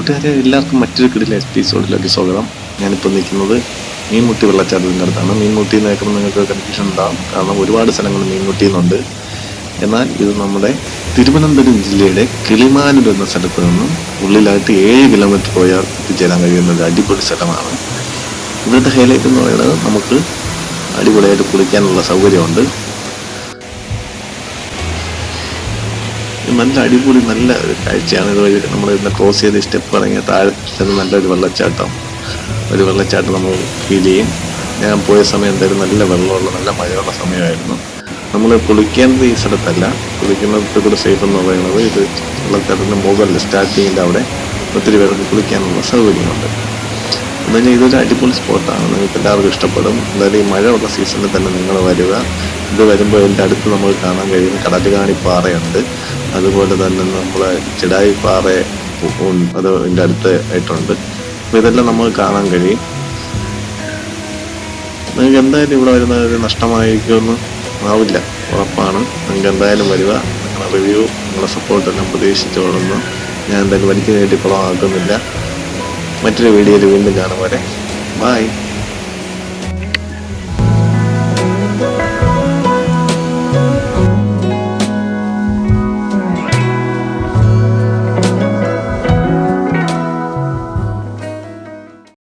കൂട്ടുകാരെ എല്ലാവർക്കും മറ്റൊരു കിടില എപ്പിസോഡിലേക്ക് സ്വാഗതം. ഞാനിപ്പോൾ നിൽക്കുന്നത് മീൻമുട്ടി വെള്ളച്ചാട്ടത്തിൻ്റെ അടുത്താണ്. മീൻമുട്ടി എന്ന് കേൾക്കുമ്പോൾ നിങ്ങൾക്ക് കൺഫ്യൂഷൻ ഉണ്ടാകും, കാരണം ഒരുപാട് സ്ഥലങ്ങൾ മീൻമുട്ടി എന്നുണ്ട്. എന്നാൽ ഇത് നമ്മുടെ തിരുവനന്തപുരം ജില്ലയുടെ കിളിമാനൂർ എന്ന സ്ഥലത്ത് നിന്നും ഉള്ളിലായിട്ട് 7 കിലോമീറ്റർ പോയാൽ എത്തിച്ചേരാൻ കഴിയുന്ന ഒരു അടിപൊളി സ്ഥലമാണ്. ഇവിടുത്തെ ഹൈലൈറ്റ് എന്ന് പറയുന്നത് നമുക്ക് അടിപൊളിയായിട്ട് കുളിക്കാനുള്ള സൗകര്യമുണ്ട്. നല്ല അടിപൊളി നല്ല ഒരു കാഴ്ചയാണ്. ഇതുവഴി നമ്മൾ ഇന്ന് ക്രോസ് ചെയ്ത് സ്റ്റെപ്പ് ഇറങ്ങിയ താഴെ നല്ലൊരു വെള്ളച്ചാട്ടം നമ്മൾ ഫീൽ ചെയ്യും. ഞാൻ പോയ സമയം എന്തായാലും നല്ല വെള്ളമുള്ള നല്ല മഴയുള്ള സമയമായിരുന്നു. നമ്മൾ കുളിക്കേണ്ടത് ഈ സ്ഥലത്തല്ല, കുളിക്കുന്നത് കൂടെ സേഫ് എന്ന് പറയുന്നത് ഇത് വെള്ളച്ചാട്ടത്തിൻ്റെ മുകളിൽ സ്റ്റാർട്ടിങ്ങിൻ്റെ അവിടെ ഒത്തിരി പേർക്ക് കുളിക്കാനുള്ള സൗകര്യമുണ്ട്. എന്ന് കഴിഞ്ഞാൽ ഇതൊരു അടിപൊളി സ്പോട്ടാണ്, നിങ്ങൾക്ക് എല്ലാവർക്കും ഇഷ്ടപ്പെടും. എന്തായാലും ഈ മഴയുള്ള സീസണിൽ തന്നെ നിങ്ങൾ വരിക. ഇത് വരുമ്പോൾ എൻ്റെ അടുത്ത് നമുക്ക് കാണാൻ കഴിയും കടലുകാണി പാറയുണ്ട്, അതുപോലെ തന്നെ നമ്മളെ ചിടായി പാറ അത് എൻ്റെ അടുത്ത് ആയിട്ടുണ്ട്. അപ്പോൾ ഇതെല്ലാം നമുക്ക് കാണാൻ കഴിയും. നിങ്ങൾക്ക് എന്തായാലും ഇവിടെ വരുന്നത് ഒരു നഷ്ടമായിരിക്കുമെന്ന് ആവില്ല, ഉറപ്പാണ്. നിങ്ങൾക്ക് എന്തായാലും വരിക. നിങ്ങളുടെ റിവ്യൂ നിങ്ങളുടെ സപ്പോർട്ടെല്ലാം പ്രതീക്ഷിച്ചോളുന്നു. ഞാൻ എന്തായാലും വലിച്ചു നീട്ടി കുളമാക്കുന്നില്ല. മറ്റൊരു വീഡിയോയിൽ വീണ്ടും കാണും വരെ ബൈ.